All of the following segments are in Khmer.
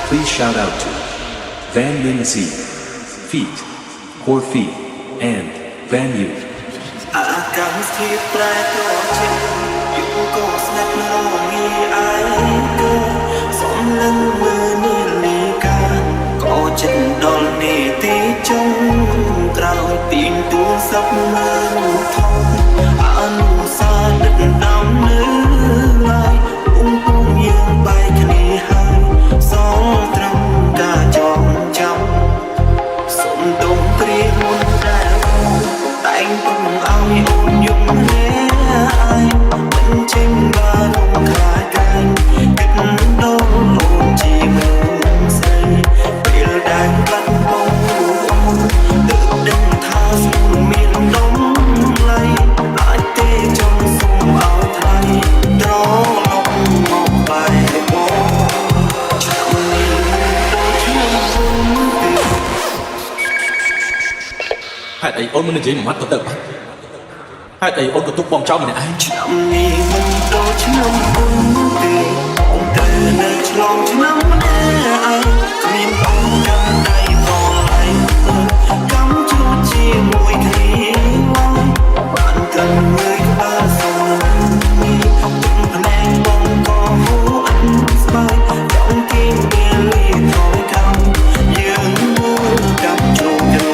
Please shout out to Van Min C, Feet, Core Feet, and Van Yu. អាកាសធាតុប្រែប្រួលចិត្តយូរក៏ស្នេហ៍រងាឯកសំឡឹងមើលនាឡិកាក៏ចិត្តដល់នេតិចុងក្រោយទីងទូរស័ព្ទមើលថងអនុសាដឹកដំណើរឡើយពុំយើងបែកគ្នាហើយសងត្រឹមការចងចាំសុំដងព្រាមុនដែរតែងពុំឲ្យអូនយំនេះអាយមិនចេញបានខ្លាចកាយគិតដល់អូនជាមើលស្រីពេលដែលបាត់បង់អូនទើបដឹងថាស្មូនមានតម្លៃអាចទេចង់សុំឲ្យថ្លៃត្រឡប់មកបែកបងឆ្នាំនេះដូចឆ្នាំមុនទេហេតុអីអូនមិននិយាយមួយម៉ាត់ទៅបាត់ហេតុអីអូនក៏ទុកបងចោលម្នាក់ឯងឆ្នាំនេះមិនដូចឆ្នាំមុនទេអូនទៅនៅឆ្លងឆ្នាំនេះឯងគ្មានបងចាំដៃបងឯងកំជួតជាមួយគ្នាបានត្រឹមមើលក្បាលសងនេះភ្នែកបងក៏ហូរអត់ស្បែកចង់គេមានលីថយកំយើងមួយកំជួត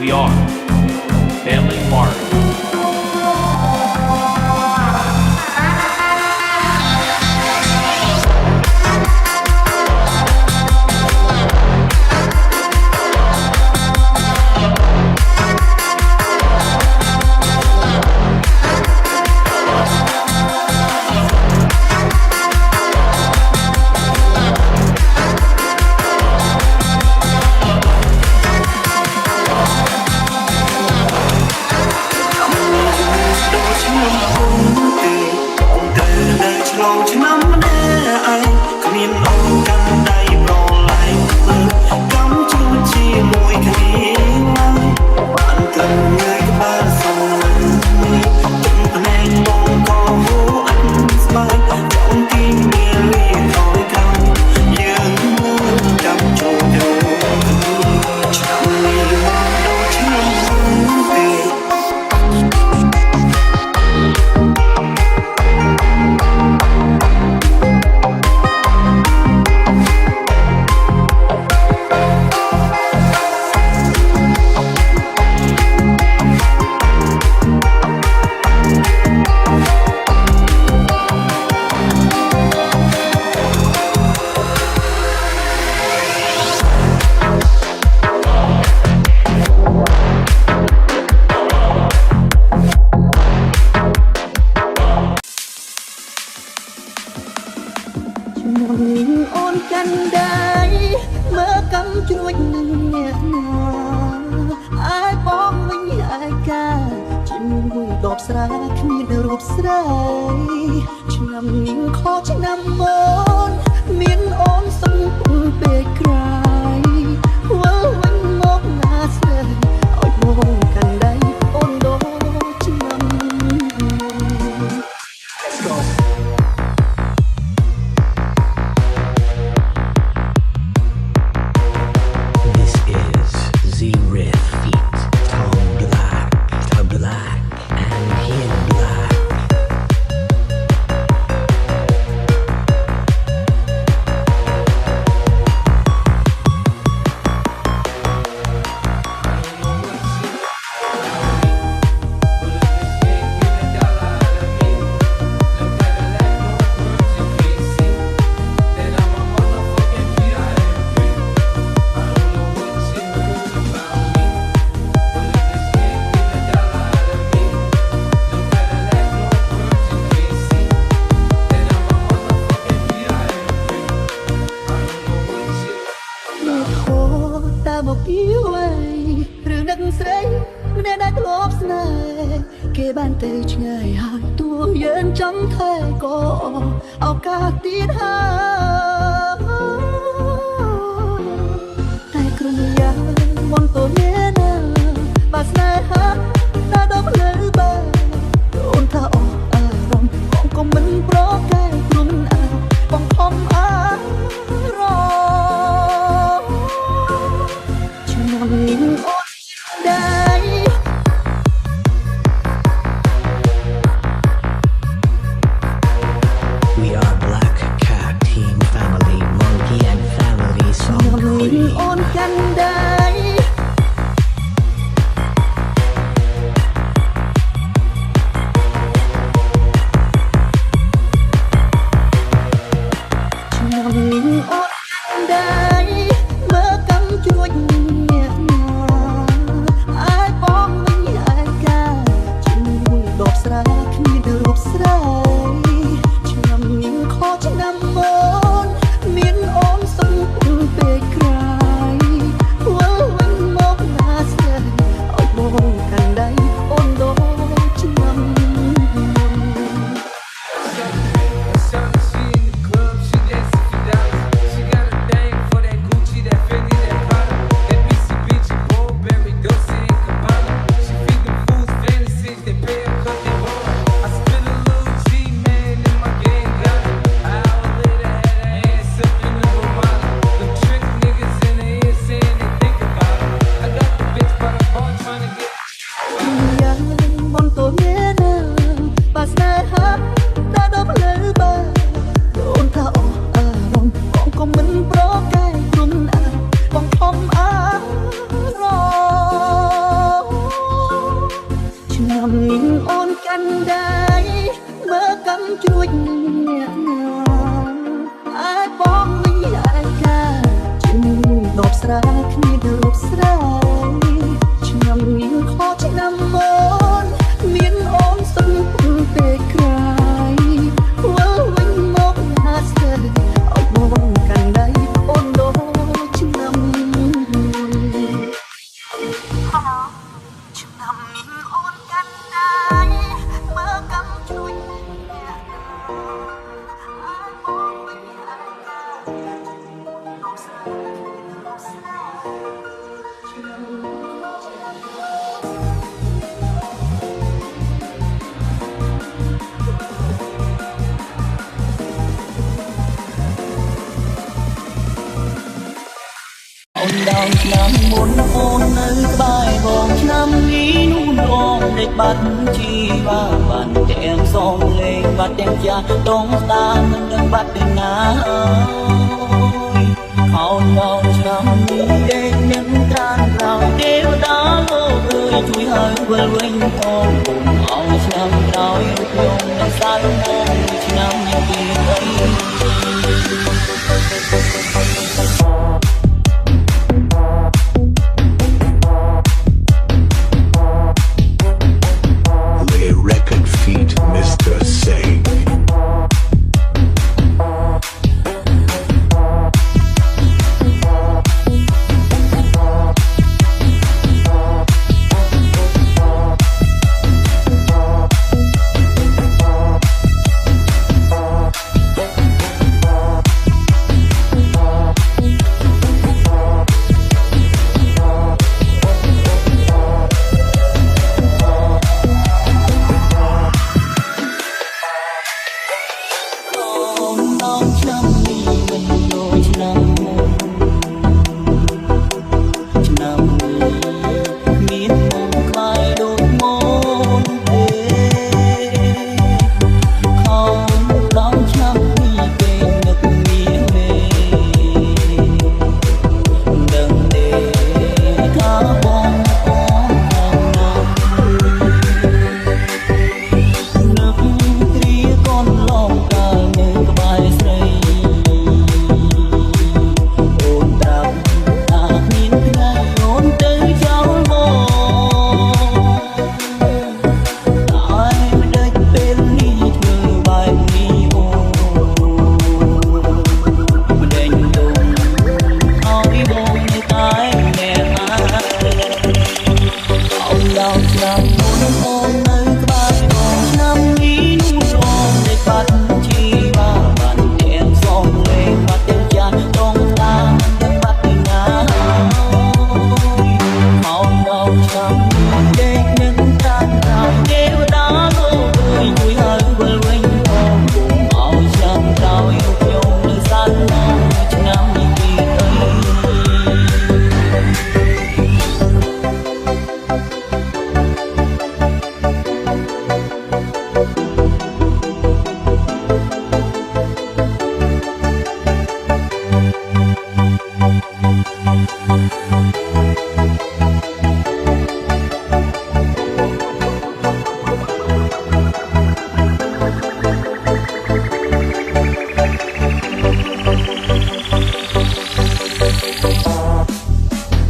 We are Family Mart. We are Black Cat Team Family. ឆ្នាំនេះអូនកាន់ដែរមើលកំជួយអ្នកណាអាចបងវិញអាចការជាមួយដបស្រាគ្នាដបស្រាឆ្នាំនេះខុសឆ្នាំមុនមានអូនសុំពេកក្រោយធ្វើវិញមកហាស្ទើរអោបងកាន់ដៃអូនដូចឆ្នាំមុនឆ្នាំនេះអូនកាន់ដៃមើលកំជួយអ្នកណាអាចបងវិញអាចការដបស្រាដបស្រាឆ្នាំអូនដងឆ្នាំមុនអូននៅក្បែរបងឆ្នាំនេះនោះដងដេកបាត់ជីវ៉ាបាត់ទាំងសងលេងបាត់ទាំងចាស់ដងស្ដាមិនដឹងបាត់ទៅណាខោដងឆ្នាំនេះដេកនឹងត្រានក្រោយទេវតាលោកអើយជួយឲ្យវិលវិញផងអូនឲ្យឆ្នាំក្រោយរូបខ្ញុំនឹងសាលមកឆ្នាំនេះទៀតអីRecord feat Mr. Singh.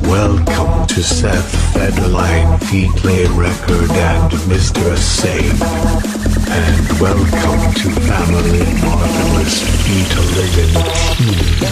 Welcome to Seth Federline Featley Record and Mr. Singh. And welcome to Family Marvelous Feet Living Team.